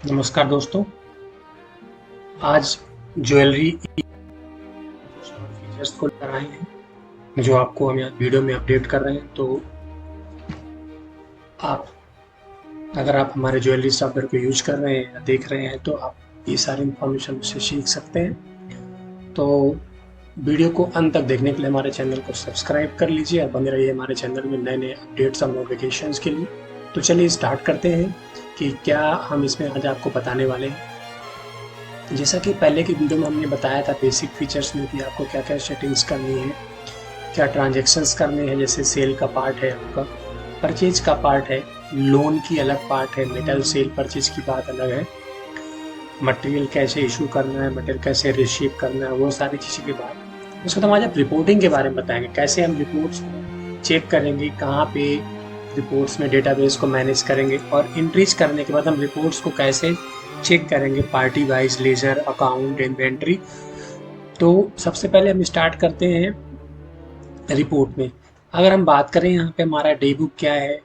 नमस्कार दोस्तों। आज ज्वेलरी फीचर्स को लेकर आए हैं जो आपको हम यहाँ वीडियो में अपडेट कर रहे हैं। तो आप अगर आप हमारे ज्वेलरी सॉफ्टवेयर को यूज कर रहे हैं या देख रहे हैं तो आप ये सारी इंफॉर्मेशन उससे सीख सकते हैं। तो वीडियो को अंत तक देखने के लिए हमारे चैनल को सब्सक्राइब कर लीजिए और बने रहिए हमारे चैनल में नए नए अपडेट्स और नोटिफिकेशंस के लिए। तो चलिए स्टार्ट करते हैं कि क्या हम इसमें आज आपको बताने वाले हैं। जैसा कि पहले की वीडियो में हमने बताया था बेसिक फीचर्स में कि आपको क्या क्या सेटिंग्स करनी है, क्या ट्रांजैक्शंस करने हैं। जैसे सेल का पार्ट है, आपका परचेज का पार्ट है, लोन की अलग पार्ट है, मेटल सेल परचेज की बात अलग है, मटेरियल कैसे इशू करना है, मटेरियल कैसे रिसीव करना है, वो सारी चीज़ों के बाद उसके बाद आज आप रिपोर्टिंग के बारे में बताएंगे। कैसे हम रिपोर्ट्स चेक करेंगे, कहाँ पे रिपोर्ट्स में डेटाबेस को मैनेज करेंगे और इंट्रीज करने के बाद हम रिपोर्ट्स को कैसे चेक करेंगे, party wise, ledger, account, inventory. तो सबसे पहले हम स्टार्ट करते हैं रिपोर्ट में। अगर हम बात करें यहाँ पे हमारा डे बुक क्या है,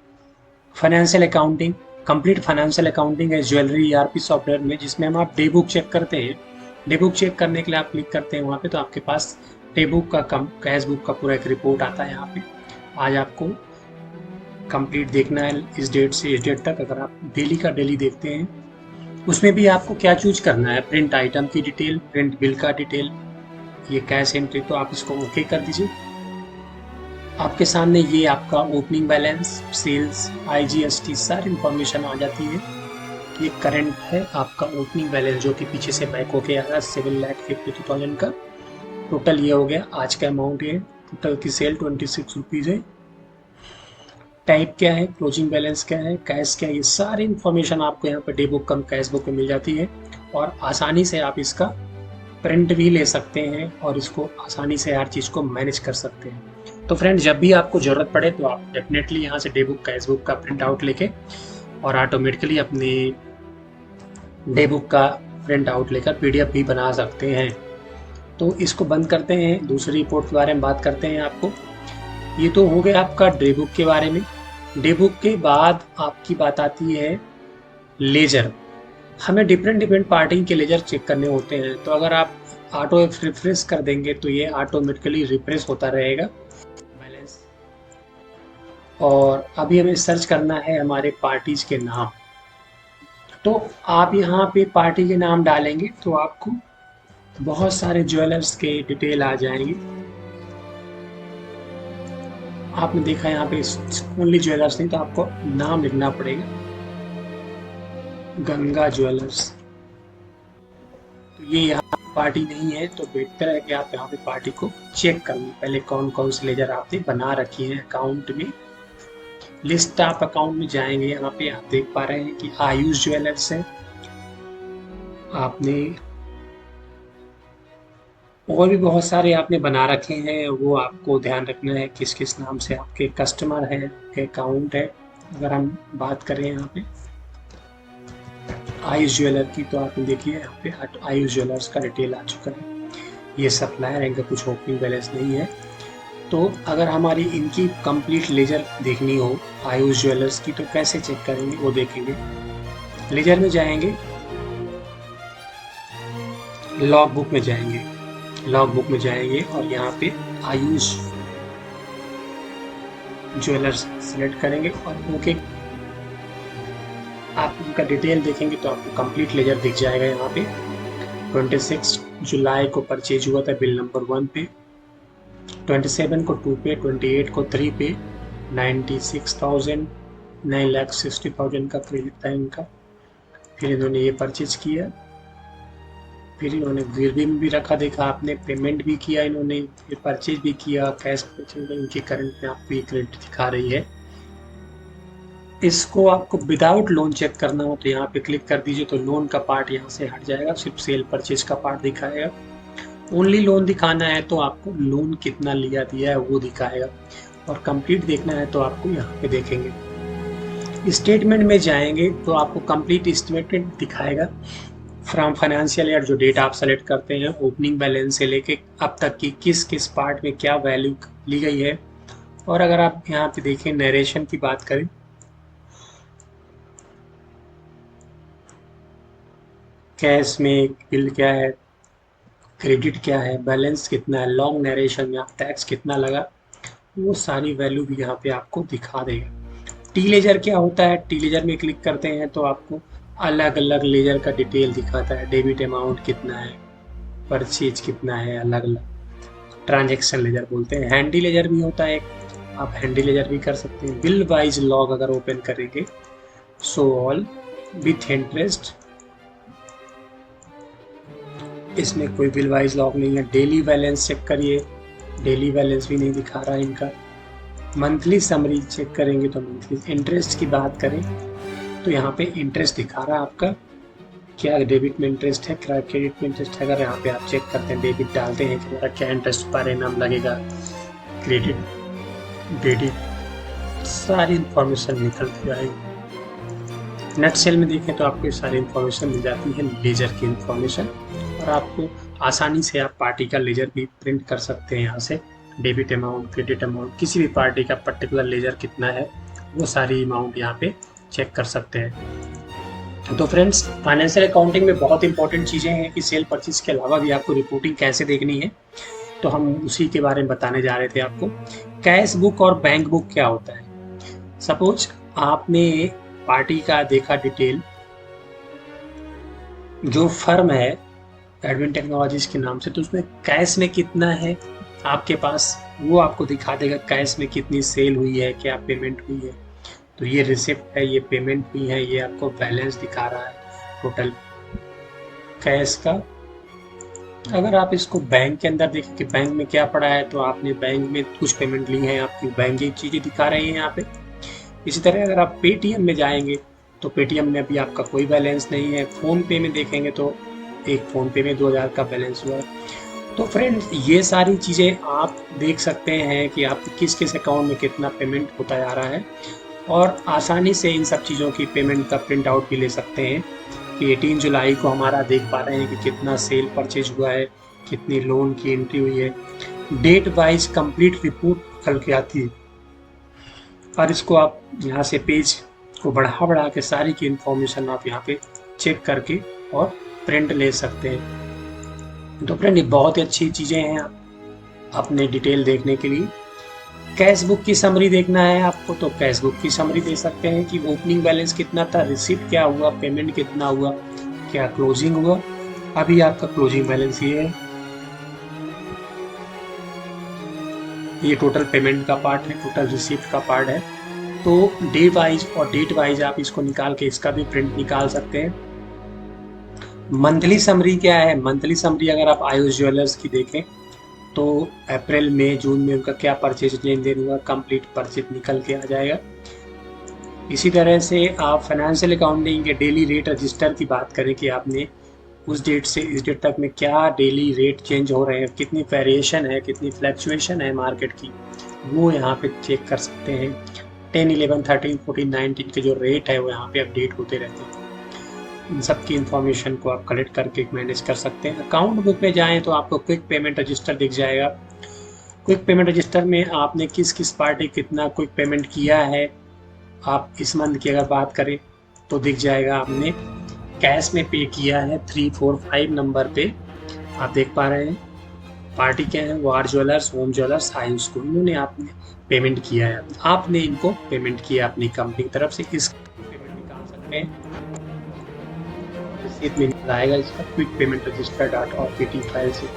financial accounting, complete financial accounting है ज्वेलरी ईआरपी सॉफ्टवेयर में, जिसमें हम आप डे बुक चेक करते हैं। डे बुक चेक करने के लिए आप क्लिक करते हैं वहाँ पे, तो आपके पास डे बुक का कैश बुक का पूरा एक रिपोर्ट आता है। यहाँ पे आज आपको कंप्लीट देखना है इस डेट से इस डेट तक। अगर आप डेली का डेली देखते हैं उसमें भी आपको क्या चूज करना है, प्रिंट आइटम की डिटेल, प्रिंट बिल का डिटेल, ये कैश एंट्री, तो आप इसको ओके कर दीजिए। आपके सामने ये आपका ओपनिंग बैलेंस, सेल्स, आईजीएसटी सारी इंफॉर्मेशन आ जाती है। ये करंट है आपका ओपनिंग बैलेंस जो कि पीछे से बैक होके आ रहा है 7,52,000 का। टोटल ये हो गया आज का अमाउंट। ये टोटल की सेल 26 रुपीज़ है। टाइप क्या है, क्लोजिंग बैलेंस क्या है, कैश क्या है, ये सारी इन्फॉर्मेशन आपको यहाँ पे डे बुक कम कैश बुक में मिल जाती है। और आसानी से आप इसका प्रिंट भी ले सकते हैं और इसको आसानी से हर चीज़ को मैनेज कर सकते हैं। तो फ्रेंड, जब भी आपको ज़रूरत पड़े तो आप डेफिनेटली यहाँ से डे बुक कैश बुक का प्रिंट आउट लेके और ऑटोमेटिकली अपने डे बुक का प्रिंट आउट लेकर पीडीएफ भी बना सकते हैं। तो इसको बंद करते हैं, दूसरी रिपोर्ट के बारे में बात करते हैं आपको। ये तो हो गया आपका डे बुक के बारे में। डे बुक के बाद आपकी बात आती है लेजर। हमें डिफरेंट पार्टिंग के लेजर चेक करने होते हैं। तो अगर आप ऑटो रिफ्रेश कर देंगे तो ये ऑटोमेटिकली रिफ्रेश होता रहेगा बैलेंस। और अभी हमें सर्च करना है हमारे पार्टीज के नाम। तो आप यहाँ पे पार्टी के नाम डालेंगे तो आपको बहुत सारे ज्वेलर्स के डिटेल आ जाएंगे। आपने देखा यहाँ पे ओनली ज्वेलर्स नहीं, तो आपको नाम लिखना पड़ेगा, गंगा ज्वेलर्स। तो ये यहाँ पार्टी नहीं है, तो बेहतर है कि आप यहाँ पे पार्टी को चेक कर लें पहले कौन कौन से लेजर आपने बना रखी है अकाउंट में। लिस्ट आप अकाउंट में जाएंगे, यहाँ पे आप देख पा रहे हैं कि आयुष ज्वेलर्स है। आपने और भी बहुत सारे आपने बना रखे हैं, वो आपको ध्यान रखना है किस किस नाम से आपके कस्टमर है, आपके अकाउंट है। अगर हम बात करें यहाँ पे आयुष ज्वेलर की, तो आपने देखिए यहाँ पे आयुष ज्वेलर्स का डिटेल आ चुका है। ये सप्लायर है, इनका कुछ ओपनिंग बैलेंस नहीं है। तो अगर हमारी इनकी कंप्लीट लेजर देखनी हो आयुष ज्वेलर्स की, तो कैसे चेक करेंगे वो देखेंगे। लेजर में जाएंगे, लॉग बुक में जाएंगे, लॉग बुक में जाएंगे और यहाँ पे आयुष ज्वेलर्स सिलेक्ट करेंगे और ओके। आप उनका डिटेल देखेंगे तो आपको कंप्लीट लेजर दिख जाएगा। यहाँ पे 26 जुलाई को परचेज हुआ था बिल नंबर 1 पे, 27 को 2 पे, 28 को 3 पे, 96,000 9,60,000 का क्रेडिट था इनका। फिर इन्होंने ये परचेज किया, फिर इन्होंने गिरवी में भी रखा, देखा आपने, पेमेंट भी किया इन्होंने, फिर परचेज भी किया, कैश परचेज। इनकी करंट में आपको ये क्रेडिट दिखा रही है। इसको आपको विदाउट लोन चेक करना हो तो यहाँ पे क्लिक कर दीजिए, तो लोन का पार्ट यहाँ से हट जाएगा, सिर्फ सेल परचेज का पार्ट दिखाएगा। ओनली लोन दिखाना है तो आपको लोन कितना लिया दिया है वो दिखाएगा, और कंप्लीट देखना है तो आपको यहाँ पे देखेंगे। स्टेटमेंट में जाएंगे तो आपको कंप्लीट स्टेटमेंट दिखाएगा फ्रॉम फाइनेंशियल ईयर, जो डेट आप सेलेक्ट करते हैं, ओपनिंग बैलेंस से लेके अब तक की किस किस पार्ट में क्या वैल्यू ली गई है। और अगर आप यहाँ पे देखें नरेशन की बात करें कैश में बिल क्या है, क्रेडिट क्या है, बैलेंस कितना है, लॉन्ग नरेशन में आप टैक्स कितना लगा, वो सारी वैल्यू भी यहाँ पे आपको दिखा देगा। टी लेजर क्या होता है, टी लेजर में क्लिक करते हैं तो आपको अलग अलग लेजर का डिटेल दिखाता है, डेबिट अमाउंट कितना है, परचेज कितना है, अलग अलग ट्रांजेक्शन लेजर बोलते हैं। हैंडी लेजर भी होता है एक, आप हैंडी लेजर भी कर सकते हैं। बिल वाइज लॉग अगर ओपन करेंगे, शो ऑल विथ इंटरेस्ट, इसमें कोई बिल वाइज लॉग नहीं है। डेली बैलेंस चेक करिए, डेली बैलेंस भी नहीं दिखा रहा है इनका। मंथली समरी चेक करेंगे तो मंथली। इंटरेस्ट की बात करें तो यहाँ पे इंटरेस्ट दिखा रहा है आपका, क्या डेबिट में इंटरेस्ट है, क्या क्रेडिट में इंटरेस्ट है। अगर यहाँ पे आप चेक करते हैं, डेबिट डालते हैं कि हमारा क्या इंटरेस्ट पर एनम लगेगा, क्रेडिट, डेबिट, सारी इंफॉर्मेशन निकलती जाएगी। नेट सेल में देखें तो आपको सारी इंफॉर्मेशन मिल जाती है, लेजर की इंफॉर्मेशन, और आपको आसानी से आप पार्टी का लेजर भी प्रिंट कर सकते हैं यहाँ से। डेबिट अमाउंट, क्रेडिट अमाउंट, किसी भी पार्टी का पर्टिकुलर लेजर कितना है वो सारी अमाउंट यहाँ पे चेक कर सकते हैं। तो फ्रेंड्स, फाइनेंशियल अकाउंटिंग में बहुत इंपॉर्टेंट चीज़ें हैं कि सेल परचेज के अलावा भी आपको रिपोर्टिंग कैसे देखनी है, तो हम उसी के बारे में बताने जा रहे थे आपको। कैश बुक और बैंक बुक क्या होता है। सपोज आपने पार्टी का देखा डिटेल, जो फर्म है एडविन टेक्नोलॉजीज के नाम से, तो उसमें कैश में कितना है आपके पास वो आपको दिखा देगा। कैश में कितनी सेल हुई है, क्या पेमेंट हुई है, तो ये रिसिप्ट है, ये पेमेंट हुई है, ये आपको बैलेंस दिखा रहा है टोटल कैश का। अगर आप इसको बैंक के अंदर देखें कि बैंक में क्या पड़ा है, तो आपने बैंक में कुछ पेमेंट ली है, आपकी बैंक की चीज़ें दिखा रही हैं यहाँ पे। इसी तरह अगर आप पेटीएम में जाएंगे तो पेटीएम में अभी आपका कोई बैलेंस नहीं है। फ़ोन पे में देखेंगे तो एक फ़ोन पे में 2000 का बैलेंस हुआ है। तो फ्रेंड्स, ये सारी चीज़ें आप देख सकते हैं कि आप किस किस अकाउंट में कितना पेमेंट होता जा रहा है, और आसानी से इन सब चीज़ों की पेमेंट का प्रिंट आउट भी ले सकते हैं कि 18 जुलाई को हमारा देख पा रहे हैं कि कितना सेल परचेज हुआ है, कितनी लोन की एंट्री हुई है। डेट वाइज कंप्लीट रिपोर्ट कल के आती है, और इसको आप यहाँ से पेज को बढ़ा के सारी की इंफॉर्मेशन आप यहाँ पे चेक करके और प्रिंट ले सकते हैं। तो फ्रेंड, ये बहुत ही अच्छी चीज़ें हैं अपने डिटेल देखने के लिए। कैश बुक की समरी देखना है आपको, तो कैश बुक की समरी दे सकते हैं कि ओपनिंग बैलेंस कितना था, रिसीप्ट क्या हुआ, पेमेंट कितना हुआ, क्या क्लोजिंग हुआ। अभी आपका क्लोजिंग बैलेंस ये है, ये टोटल पेमेंट का पार्ट है, टोटल रिसीप्ट का पार्ट है। तो डे वाइज और डेट वाइज आप इसको निकाल के इसका भी प्रिंट निकाल सकते हैं। मंथली समरी क्या है, मंथली समरी अगर आप आयुष ज्वेलर्स की देखें तो अप्रैल मई जून में उनका क्या परचेज लेन देन हुआ, कंप्लीट परचेज निकल के आ जाएगा। इसी तरह से आप फाइनेंशियल अकाउंटिंग के डेली रेट रजिस्टर की बात करें कि आपने उस डेट से इस डेट तक में क्या डेली रेट चेंज हो रहे हैं, कितनी वेरिएशन है, कितनी फ्लैक्चुएशन है मार्केट की, वो यहाँ पे चेक कर सकते हैं। 10, 11, 13, 14, 19 के जो रेट है वो यहाँ पे अपडेट होते रहते हैं। इन सब की इंफॉर्मेशन को आप कलेक्ट करके मैनेज कर सकते हैं। अकाउंट बुक में जाएं तो आपको क्विक पेमेंट रजिस्टर दिख जाएगा। क्विक पेमेंट रजिस्टर में आपने किस किस पार्टी कितना क्विक पेमेंट किया है, आप इस मंथ की अगर बात करें तो दिख जाएगा। आपने कैश में पे किया है 345 नंबर पे, आप देख पा रहे हैं। पार्टी क्या है, वार ज्वेलर्स, होम ज्वेलर्स, आयुष को, इन्होंने आपने पेमेंट किया है, आपने इनको पेमेंट किया अपनी कंपनी की तरफ से। इस पेमेंट निकाल सकते हैं, में आएगा इसका क्विक पेमेंट रजिस्टर डाटा और पीटी फाइल से।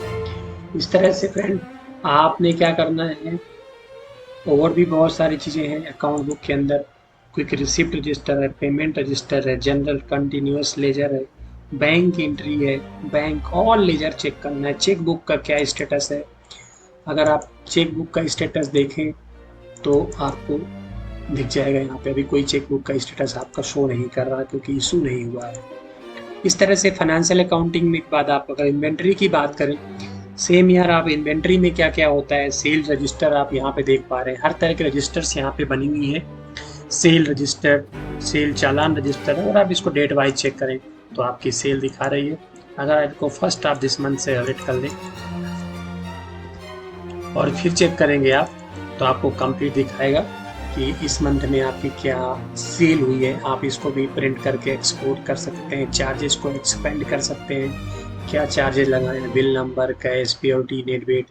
इस तरह से फ्रेंड, आपने क्या करना है, और भी बहुत सारी चीज़ें हैं अकाउंट बुक के अंदर। क्विक रिसिप्ट रजिस्टर है, पेमेंट रजिस्टर है, जनरल कंटिन्यूअस लेजर है, बैंक एंट्री है, बैंक ऑल लेजर चेक करना है। चेक बुक का क्या स्टेटस है, अगर आप चेक बुक का स्टेटस देखें तो आपको दिख जाएगा यहाँ पे अभी कोई चेक बुक का स्टेटस आपका शो नहीं कर रहा क्योंकि इशू नहीं हुआ है। इस तरह से फाइनेंशियल अकाउंटिंग में बाद आप अगर इन्वेंट्री की बात करें, सेम यार आप इन्वेंट्री में क्या क्या होता है, सेल रजिस्टर आप यहाँ पे देख पा रहे हैं। हर तरह के रजिस्टर्स यहाँ पे बनी हुई है, सेल रजिस्टर, सेल चालान रजिस्टर। अगर आप इसको डेट वाइज चेक करें तो आपकी सेल दिखा रही है। अगर आपको फर्स्ट ऑफ दिस मंथ से एडिट कर लें और फिर चेक करेंगे आप तो आपको कंप्लीट दिखाएगा कि इस मंथ में आपकी क्या सेल हुई है। आप इसको भी प्रिंट करके एक्सपोर्ट कर सकते हैं, चार्जेस को एक्सपेंड कर सकते हैं, क्या चार्जेस लगाए हैं, bill number, cash, POT, net weight.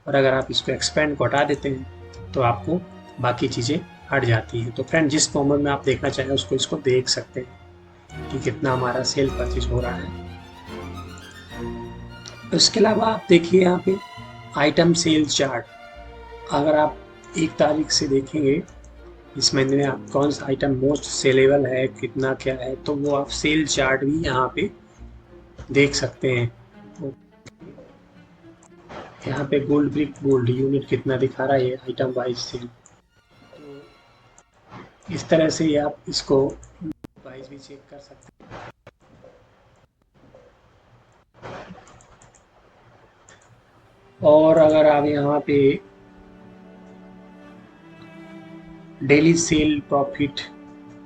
और अगर आप इसको एक्सपेंड को हटा देते हैं तो आपको बाकी चीज़ें हट जाती हैं। तो फ्रेंड, जिस फॉर्मेट में आप देखना चाहें उसको इसको देख सकते हैं कि कितना हमारा सेल परचेज हो रहा है। इसके अलावा आप देखिए यहाँ पे आइटम सेल चार्ट। अगर आप 1 तारीख से देखेंगे इस महीने में आप कौन सा आइटम मोस्ट सेलेबल है, कितना क्या है, तो वो आप सेल चार्ट भी यहाँ पे देख सकते हैं। तो यहाँ पे गोल्ड ब्रिक गोल्ड यूनिट कितना दिखा रहा है, ये आइटम वाइज सेल। तो इस तरह से आप इसको वाइज भी चेक कर सकते हैं। और अगर आप यहाँ पे daily sale profit,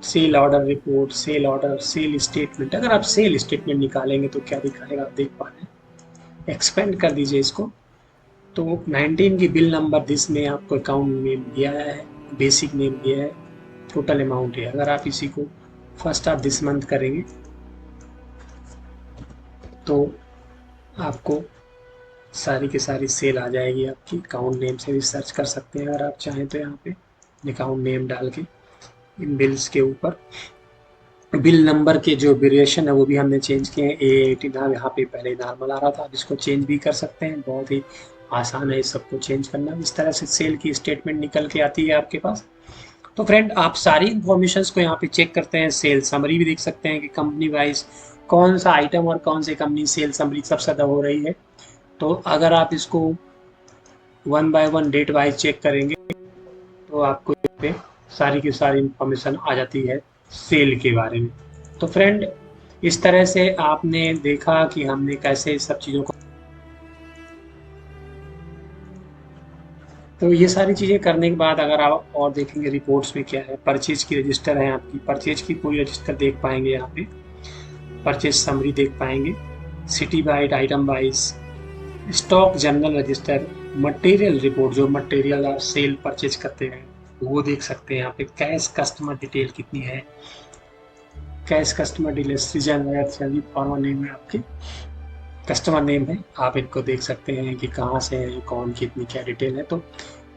sale order report, sale order, sale statement, अगर आप सेल स्टेटमेंट निकालेंगे तो क्या दिखाएगा आप देख पा रहे हैं। एक्सपेंड कर दीजिए इसको। तो 19 की बिल नंबर दिस में आपको अकाउंट नेम दिया है, बेसिक नेम दिया है, टोटल अमाउंट है। अगर आप इसी को फर्स्ट ऑफ दिस मंथ करेंगे तो आपको सारी की सारी सेल आ जाएगी। आपकी अकाउंट नेम से भी सर्च कर सकते हैं अगर आप चाहें तो। यहाँ पे अकाउंट नेम डाल के इन बिल्स के ऊपर बिल नंबर के जो वेरिएशन है वो भी हमने चेंज किए हैं। A18 यहाँ पे पहले नॉर्मल आ रहा था, आप इसको चेंज भी कर सकते हैं। बहुत ही आसान है इस सबको चेंज करना। इस तरह से सेल की स्टेटमेंट निकल के आती है आपके पास। तो फ्रेंड, आप सारी इंफॉर्मेशन को यहाँ पे चेक करते हैं। सेल समरी भी देख सकते हैं कि कंपनी वाइज कौन सा आइटम और कौन से कंपनी सेल समरी सबसे ज़्यादा हो रही है। तो अगर आप इसको 1 बाय 1 डेट वाइज चेक करेंगे तो आपको इस पे सारी की सारी इंफॉर्मेशन आ जाती है सेल के बारे में। तो फ्रेंड, इस तरह से आपने देखा कि हमने कैसे इस सब चीज़ों को, तो ये सारी चीज़ें करने के बाद अगर आप और देखेंगे रिपोर्ट्स में क्या है, परचेज की रजिस्टर है आपकी, परचेज की पूरी रजिस्टर देख पाएंगे यहाँ पे, परचेज समरी देख पाएंगे, city wise, item wise, stock general register, material report, जो मटेरियल आप सेल परचेज करते हैं वो देख सकते हैं यहाँ पे। कैश कस्टमर डिटेल कितनी है, cash customer detail, season wire, salary, farmer name है आपके, कस्टमर नेम है, आप इनको देख सकते हैं कि कहाँ से है, कौन कितनी क्या डिटेल है। तो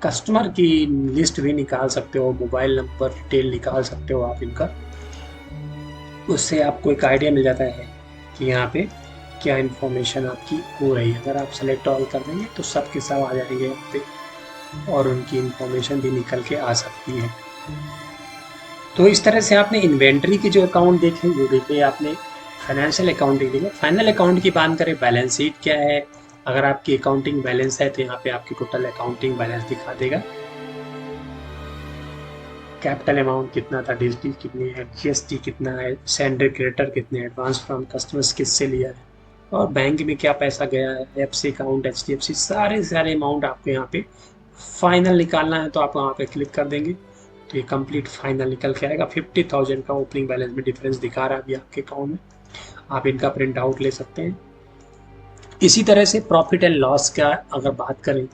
कस्टमर की लिस्ट भी निकाल सकते हो, मोबाइल नंबर डिटेल निकाल सकते हो आप इनका। उससे आपको एक आइडिया मिल जाता है कि यहाँ पे क्या इन्फॉर्मेशन आपकी हो रही है। अगर आप सेलेक्ट ऑल कर देंगे तो सब के सब आ जाएंगे यहाँ पे और उनकी इन्फॉर्मेशन भी निकल के आ सकती है। तो इस तरह से आपने इन्वेंट्री के जो अकाउंट देखे वो देखे, आपने फाइनेंशियल अकाउंटिंग देखे। फाइनल अकाउंट की बात करें, बैलेंस शीट क्या है। अगर आपकी अकाउंटिंग बैलेंस है तो यहाँ पे आपकी टोटल अकाउंटिंग बैलेंस दिखा देगा। कैपिटल अमाउंट कितना था, डिस्ट्री कितनी है, जीएसटी कितना है, सेंडर क्रेडिटर कितने, एडवांस फ्रॉम कस्टमर्स किससे लिया है, और बैंक में क्या पैसा गया है, एफसी अकाउंट, एचडीएफसी, सारे अमाउंट आपको यहाँ पे फाइनल निकालना है। तो आप वहाँ पे क्लिक कर देंगे तो ये कंप्लीट फाइनल निकल के आएगा। 50,000 का ओपनिंग बैलेंस में डिफरेंस दिखा रहा है अभी आपके अकाउंट में। आप इनका प्रिंट आउट ले सकते हैं। इसी तरह से प्रॉफिट एंड लॉस का अगर बात करें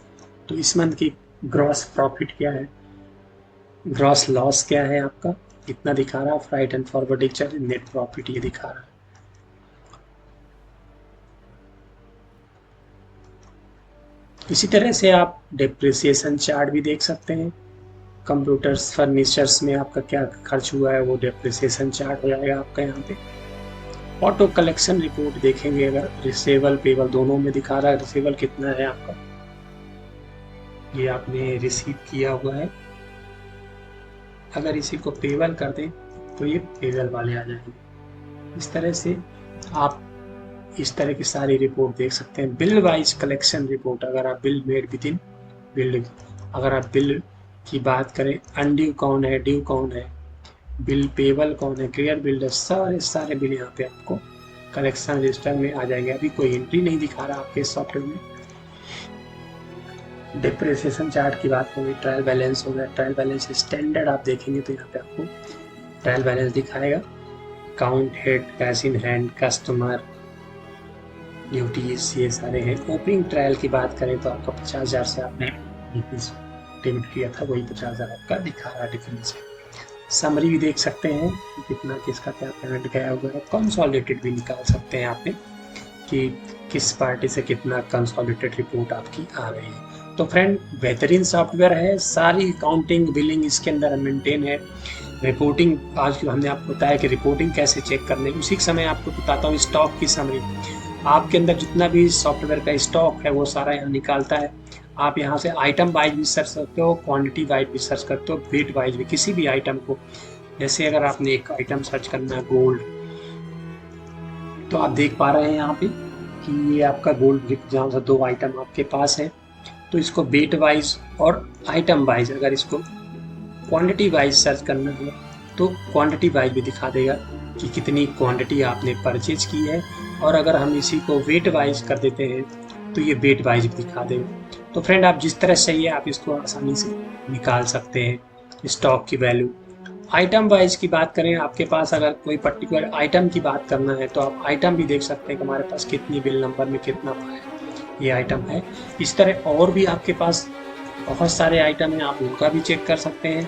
तो इस मंथ की ग्रॉस प्रॉफिट क्या है, ग्रॉस लॉस क्या है आपका, कितना दिखा रहा है, freight and forwarding charge, net profit ये दिखा रहा है। इसी तरह से आप डेप्रिसिएशन चार्ट भी देख सकते हैं। कंप्यूटर्स, फर्नीचर्स में आपका क्या खर्च हुआ है वो डेप्रिसिएशन चार्ट हो जाएगा आपका यहाँ पे। ऑटो कलेक्शन रिपोर्ट देखेंगे, अगर रिसीवेबल पेबल दोनों में दिखा रहा है, रिसीवेबल कितना है आपका, ये आपने रिसीव किया हुआ है। अगर इसी को पेबल कर दें तो ये पेबल वाले आ जाएंगे। इस तरह से आप इस तरह की सारी रिपोर्ट देख सकते हैं। बिल वाइज कलेक्शन रिपोर्ट, अगर आप bill made with in bill, अगर आप बिल की बात करें, अनड्यू कौन है, ड्यू कौन है, बिल पेबल कौन है, क्लियर बिल है, सारे बिल यहाँ पे आपको कलेक्शन रजिस्टर में आ जाएंगे। अभी कोई एंट्री नहीं दिखा रहा आपके सॉफ्टवेयर में। डिप्रिसिएशन चार्ट की बात करें, ट्रायल बैलेंस हो गया, ट्रायल बैलेंस स्टैंडर्ड आप देखेंगे तो यहाँ पे आपको ट्रायल बैलेंस दिखाएगा। Count head, cash in hand, customer, duties, ये सारे हैं। ओपनिंग ट्रायल की बात करें तो आपका 50,000 से आपने डेबिट किया था वही 50,000 आपका दिखा रहा डिफरेंस है। समरी भी देख सकते हैं कि कितना किसका क्या पेमेंट गया वगैरह। कंसोलिडेटेड भी निकाल सकते हैं यहाँ पे कि किस पार्टी से कितना कंसोलिडेटेड रिपोर्ट आपकी आ रही है। तो फ्रेंड बेहतरीन सॉफ्टवेयर है, सारी अकाउंटिंग बिलिंग इसके अंदर मेंटेन है। रिपोर्टिंग आज हमने आपको बताया कि रिपोर्टिंग कैसे चेक करने, उसी समय आपको बताता हूँ स्टॉक की समरी। आपके अंदर जितना भी सॉफ्टवेयर का स्टॉक है वो सारा यहाँ निकालता है। आप यहाँ से आइटम वाइज भी सर्च करते हो, क्वांटिटी वाइज भी सर्च करते हो, वेट वाइज भी, किसी भी आइटम को। जैसे अगर आपने एक आइटम सर्च करना है गोल्ड, तो आप देख पा रहे हैं यहाँ पे कि ये आपका गोल्ड जहाँ से 2 आइटम आपके पास है, तो इसको वेट वाइज और आइटम वाइज, अगर इसको क्वांटिटी वाइज सर्च करना है तो क्वांटिटी वाइज भी दिखा देगा कि कितनी क्वांटिटी आपने परचेज की है। और अगर हम इसी को वेट वाइज कर देते हैं तो ये वेट वाइज भी दिखा देगा। तो फ्रेंड आप जिस तरह चाहिए आप इसको आसानी से निकाल सकते हैं स्टॉक की वैल्यू। आइटम वाइज की बात करें, आपके पास अगर कोई पर्टिकुलर आइटम की बात करना है तो आप आइटम भी देख सकते हैं कि हमारे पास कितनी बिल नंबर में कितना ये आइटम है। इस तरह और भी आपके पास बहुत सारे आइटम हैं, आप उनका भी चेक कर सकते हैं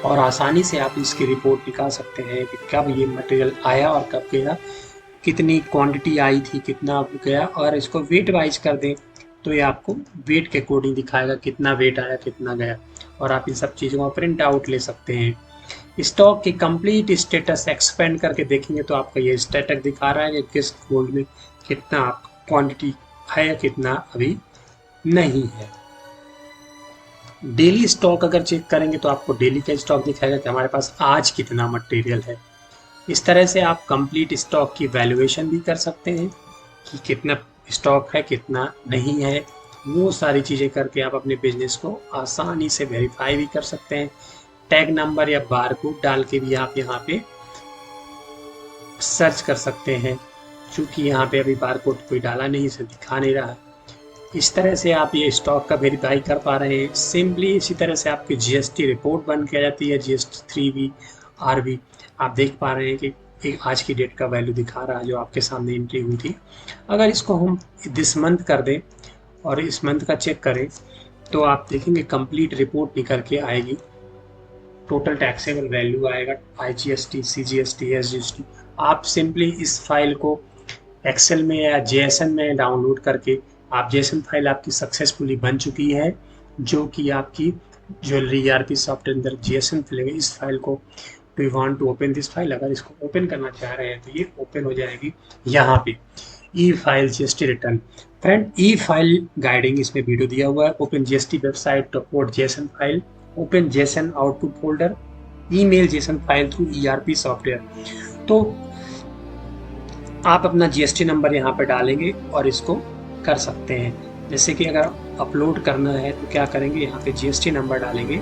और आसानी से आप इसकी रिपोर्ट निकाल सकते हैं कि कब ये मटेरियल आया और कब गया, कितनी क्वांटिटी आई थी, कितना गया। और इसको वेट वाइज कर दें तो ये आपको वेट के अकॉर्डिंग दिखाएगा कितना वेट आया कितना गया, और आप इन सब चीज़ों का प्रिंट आउट ले सकते हैं। स्टॉक की कंप्लीट स्टेटस एक्सपेंड करके देखेंगे तो आपका ये स्टेटस दिखा रहा है कि किस गोल्ड में कितना क्वांटिटी है या कितना अभी नहीं है। डेली स्टॉक अगर चेक करेंगे तो आपको डेली का स्टॉक दिखाएगा कि हमारे पास आज कितना मटेरियल है। इस तरह से आप कंप्लीट स्टॉक की वैल्यूएशन भी कर सकते हैं कि कितना स्टॉक है कितना नहीं है। वो सारी चीज़ें करके आप अपने बिजनेस को आसानी से वेरीफाई भी कर सकते हैं। टैग नंबर या बार कोड डाल के भी आप यहाँ पे सर्च कर सकते हैं, क्योंकि यहाँ पे अभी बार कोड कोई डाला नहीं, इसे दिखा नहीं रहा। इस तरह से आप ये स्टॉक का वेरीफाई कर पा रहे हैं सिंपली। इसी तरह से आपकी जीएसटी रिपोर्ट बन के आ जाती है, जीएसटी 3B RB। आप देख पा रहे हैं कि एक आज की डेट का वैल्यू दिखा रहा है जो आपके सामने एंट्री हुई थी। अगर इसको हम दिस मंथ कर दें और इस मंथ का चेक करें तो आप देखेंगे कंप्लीट रिपोर्ट निकल के आएगी। टोटल टैक्सेबल वैल्यू आएगा, IGST, CGST, SGST। आप सिंपली इस फाइल को एक्सेल में या JSON में डाउनलोड करके, आप JSON फाइल आपकी सक्सेसफुली बन चुकी है, जो कि आपकी ज्वेलरी ERP सॉफ्टवेयर अंदर JSOन फाइल है। इस फाइल को do you want to open this file, अगर इसको ओपन करना चाह रहे हैं तो ये ओपन हो जाएगी यहाँ पे e file GST return. Friend e file guiding इसमें वीडियो दिया हुआ है। Open GST website to upload JSON file, open JSON output folder, email JSON file through ERP software. तो आप अपना GST नंबर यहाँ पे डालेंगे और इसको कर सकते हैं। जैसे कि अगर अपलोड करना है तो क्या करेंगे, यहाँ पे GST नंबर डालेंगे।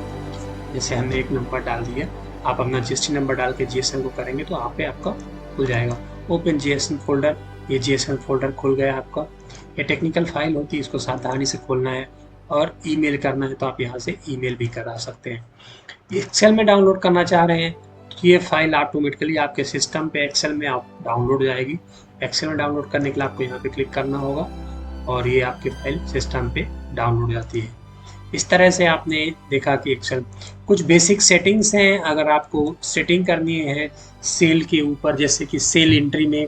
जैसे हमने एक नंबर डाल दिया, आप अपना GST नंबर डाल के JSON को करेंगे तो यहाँ पे आपका खुल जाएगा ओपन JSON फोल्डर। ये JSON फोल्डर खुल गया आपका। ये टेक्निकल फाइल होती है, इसको सावधानी से खोलना है। और ईमेल करना है तो आप यहाँ से ईमेल भी करा सकते हैं। एक्सेल में डाउनलोड करना चाह रहे हैं तो ये फाइल ऑटोमेटिकली आपके सिस्टम पे एक्सेल में आप डाउनलोड हो जाएगी। एक्सेल में डाउनलोड करने के लिए आपको यहाँ पे क्लिक करना होगा और ये आपकी फाइल सिस्टम पे डाउनलोड हो जाती है। इस तरह से आपने देखा कि एक्सेल कुछ बेसिक सेटिंग्स हैं। अगर आपको सेटिंग करनी है सेल के ऊपर, जैसे कि सेल एंट्री में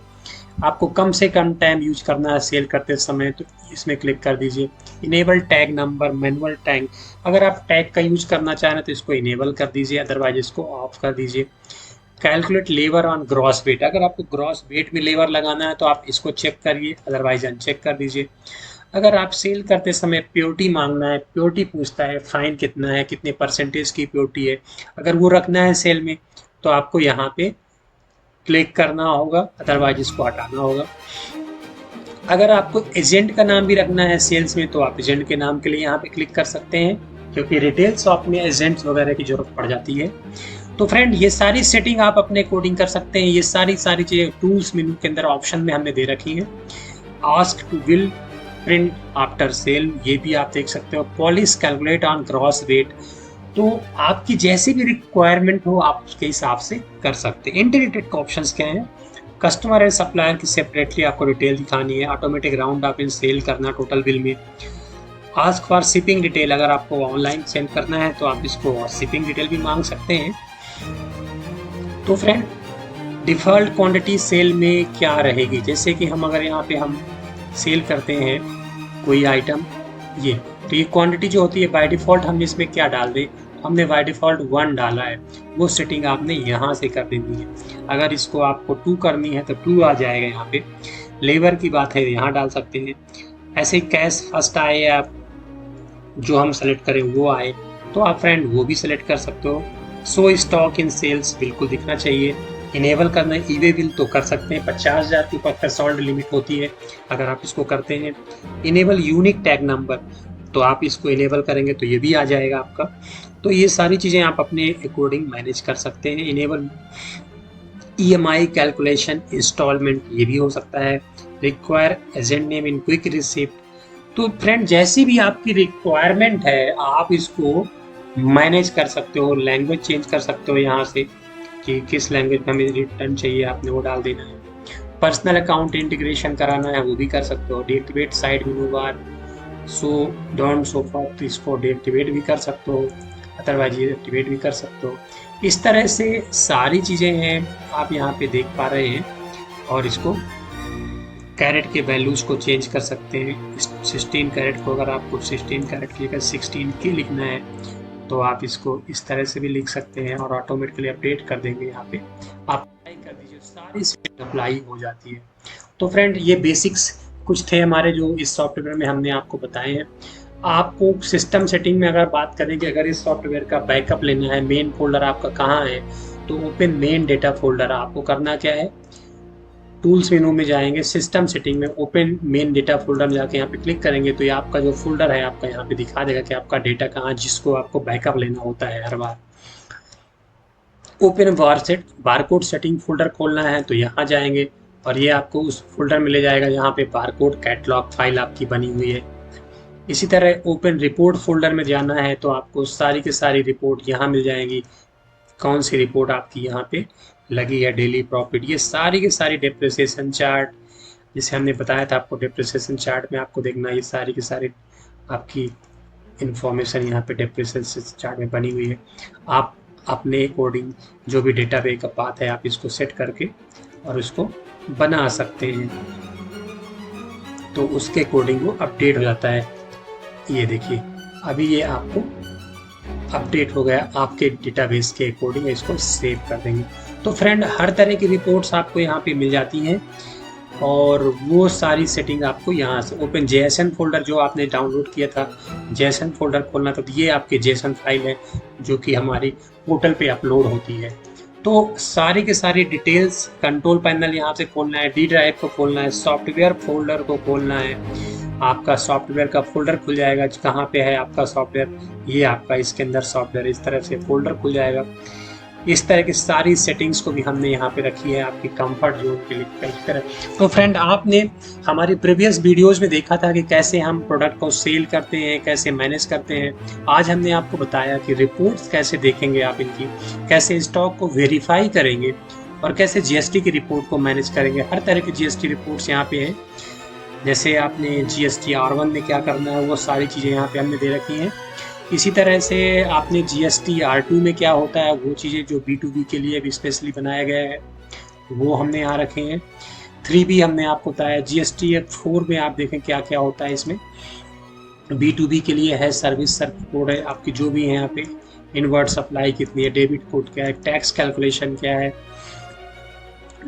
आपको कम से कम टाइम यूज करना है सेल करते समय, तो इसमें क्लिक कर दीजिए। Enable tag number, manual tag, अगर आप टैग का यूज करना चाह रहे हैं तो इसको इनेबल कर दीजिए, अदरवाइज इसको ऑफ कर दीजिए। Calculate labour on gross wait, अगर आपको ग्रॉस वेट में लेबर लगाना है तो आप इसको चेक करिए, अदरवाइज अनचेक कर दीजिए। अगर आप सेल करते समय प्योरिटी मांगना है, प्योरिटी पूछता है फाइन कितना है, कितने परसेंटेज की प्योरिटी है, अगर वो रखना है सेल में तो आपको यहाँ पे क्लिक करना होगा, अदरवाइज इसको हटाना होगा। अगर आपको एजेंट का नाम भी रखना है सेल्स में तो आप एजेंट के नाम के लिए यहाँ पे क्लिक कर सकते हैं, क्योंकि रिटेल शॉप में एजेंट्स वगैरह की जरूरत पड़ जाती है। तो फ्रेंड ये सारी सेटिंग आप अपने अकॉर्डिंग कर सकते हैं। ये सारी चीज़ें टूल्स मेनू के अंदर ऑप्शन में हमने दे रखी है। Ask to will print after sale, ये भी आप देख सकते हो। Polish calculate on gross weight, तो आपकी जैसी भी रिक्वायरमेंट हो आप उसके हिसाब से कर सकते हैं। इंटीग्रेटेड का ऑप्शंस क्या हैं, कस्टमर एंड सप्लायर की सेपरेटली आपको डिटेल दिखानी है। ऑटोमेटिक राउंड आप इन सेल करना टोटल बिल में, आस्क फॉर शिपिंग डिटेल, अगर आपको ऑनलाइन सेंड करना है तो आप इसको शिपिंग डिटेल भी मांग सकते हैं। तो फ्रेंड डिफ़ॉल्ट क्वांटिटी सेल में क्या रहेगी, जैसे कि हम अगर यहाँ पे हम सेल करते हैं कोई आइटम, ये तो ये क्वांटिटी जो होती है बाय डिफ़ॉल्ट हम इसमें क्या डाल दें, हमने बाय डिफ़ॉल्ट 1 डाला है, वो सेटिंग आपने यहाँ से कर देनी है। अगर इसको आपको 2 करनी है तो 2 आ जाएगा यहाँ पे। लेबर की बात है यहाँ डाल सकते हैं। ऐसे ही कैश फर्स्ट आए या जो हम सेलेक्ट करें वो आए तो आप फ्रेंड वो भी सेलेक्ट कर सकते हो। सो स्टॉक इन सेल्स बिल्कुल दिखना चाहिए। इनेबल करना है ईबे बिल तो कर सकते हैं, 50,000 के ऊपर थ्रेशोल्ड लिमिट होती है अगर आप इसको करते हैं। इनेबल यूनिक टैग नंबर, तो आप इसको इनेबल करेंगे तो ये भी आ जाएगा आपका। तो ये सारी चीज़ें आप अपने अकॉर्डिंग मैनेज कर सकते हैं। इनेबल EMI कैलकुलेशन इंस्टॉलमेंट, ये भी हो सकता है। Require agent name in quick receipt, तो फ्रेंड जैसी भी आपकी रिक्वायरमेंट है आप इसको मैनेज कर सकते हो। लैंग्वेज चेंज कर सकते हो यहाँ से कि किस लैंग्वेज में हमें रिटर्न चाहिए, आपने वो डाल देना है। पर्सनल अकाउंट इंटीग्रेशन कराना है वो भी कर सकते हो। Deactivate side menu bar, so don't so for, इसको डीएक्टिवेट भी कर सकते हो, अदरवाइज ये एक्टिवेट भी कर सकते हो। इस तरह से सारी चीज़ें हैं आप यहाँ पे देख पा रहे हैं। और इसको कैरेट के वैल्यूज़ को चेंज कर सकते हैं। 16 कैरेट को अगर आपको 16 कैरेट की जगह 16 के लिखना है तो आप इसको इस तरह से भी लिख सकते हैं और ऑटोमेटिकली अपडेट कर देंगे। यहाँ पे आप अप्लाई कर दीजिए, सारी सेटिंग अप्लाई हो जाती है। तो फ्रेंड ये बेसिक्स कुछ थे हमारे जो इस सॉफ्टवेयर में हमने आपको बताए हैं। आपको सिस्टम सेटिंग में अगर बात करें कि अगर इस सॉफ्टवेयर का बैकअप लेना है, मेन फोल्डर आपका कहाँ है, तो ओपन मेन डेटा फोल्डर आपको करना क्या है, टूल्स मेनू में जाएंगे, सिस्टम सेटिंग में ओपन मेन डेटा फोल्डर में जाके यहाँ पे क्लिक करेंगे तो ये आपका जो फोल्डर है आपका यहाँ पे दिखा देगा कि आपका डेटा कहाँ, जिसको आपको बैकअप लेना होता है हर बार। ओपन बारकोड सेटिंग फोल्डर खोलना है तो यहाँ जाएंगे और ये आपको उस फोल्डर में ले जाएगा यहाँ पे बारकोड कैटलॉग फाइल आपकी बनी हुई है। इसी तरह ओपन रिपोर्ट फोल्डर में जाना है तो आपको सारी की सारी रिपोर्ट यहाँ मिल जाएंगी। कौन सी रिपोर्ट आपकी यहाँ पे लगी है, डेली प्रॉफिट, ये सारी की सारी डेप्रिसिएशन चार्ट, जिसे हमने बताया था आपको डेप्रिसिएशन चार्ट में आपको देखना, ये सारी की सारी आपकी इंफॉर्मेशन यहाँ पे डेप्रिसिएशन चार्ट में बनी हुई है। आप अपने अकॉर्डिंग जो भी डेटा बैकअप बात है आप इसको सेट करके और उसको बना सकते हैं, तो उसके अकॉर्डिंग वो अपडेट हो जाता है। ये देखिए अभी ये आपको अपडेट हो गया, आपके डेटाबेस के अकॉर्डिंग इसको सेव कर देंगे। तो फ्रेंड हर तरह की रिपोर्ट्स आपको यहाँ पे मिल जाती हैं और वो सारी सेटिंग आपको यहाँ से ओपन JSON फोल्डर जो आपने डाउनलोड किया था, JSON फोल्डर खोलना था, तो ये आपके JSON फाइल है जो कि हमारी पोर्टल पे अपलोड होती है। तो सारी के सारी डिटेल्स, कंट्रोल पैनल यहाँ से खोलना है, डी ड्राइव को खोलना है, सॉफ्टवेयर फोल्डर को खोलना है, आपका सॉफ्टवेयर का फोल्डर खुल जाएगा। कहाँ पे है आपका सॉफ्टवेयर, ये आपका इसके अंदर सॉफ्टवेयर इस तरह से फोल्डर खुल जाएगा। इस तरह की सारी सेटिंग्स को भी हमने यहाँ पे रखी है आपकी कंफर्ट जोन के लिए कई तरह। तो फ्रेंड आपने हमारी प्रीवियस वीडियोस में देखा था कि कैसे हम प्रोडक्ट को सेल करते हैं, कैसे मैनेज करते हैं। आज हमने आपको बताया कि रिपोर्ट्स कैसे देखेंगे आप इनकी, कैसे स्टॉक को वेरीफाई करेंगे और कैसे GST की रिपोर्ट को मैनेज करेंगे। हर तरह की GST रिपोर्ट्स यहाँ पे हैं। जैसे आपने GST R1 में क्या करना है वो सारी चीज़ें यहाँ पे हमने दे रखी हैं। इसी तरह से आपने GST R2 में क्या होता है वो चीज़ें जो B2B के लिए भी स्पेशली बनाया गया है वो हमने यहाँ रखे हैं। 3B हमने आपको बताया। GST 4 में आप देखें क्या क्या होता है इसमें। B2B के लिए है सर्विस कोड है आपकी जो भी है यहाँ पे, इनवर्ट सप्लाई कितनी है, डेबिट कोड क्या है, टैक्स कैलकुलेशन क्या है,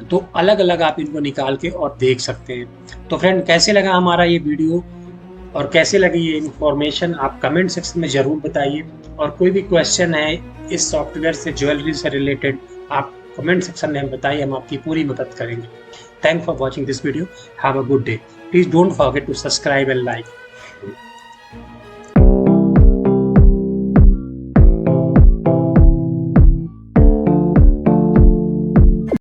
तो अलग अलग आप इनको निकाल के और देख सकते हैं। तो फ्रेंड कैसे लगा हमारा ये वीडियो और कैसे लगी ये इन्फॉर्मेशन आप कमेंट सेक्शन में ज़रूर बताइए। और कोई भी क्वेश्चन है इस सॉफ्टवेयर से, ज्वेलरी से रिलेटेड, आप कमेंट सेक्शन में बताइए, हम आपकी पूरी मदद करेंगे। Thank for watching this video. Have a good day. Please don't forget to subscribe and like.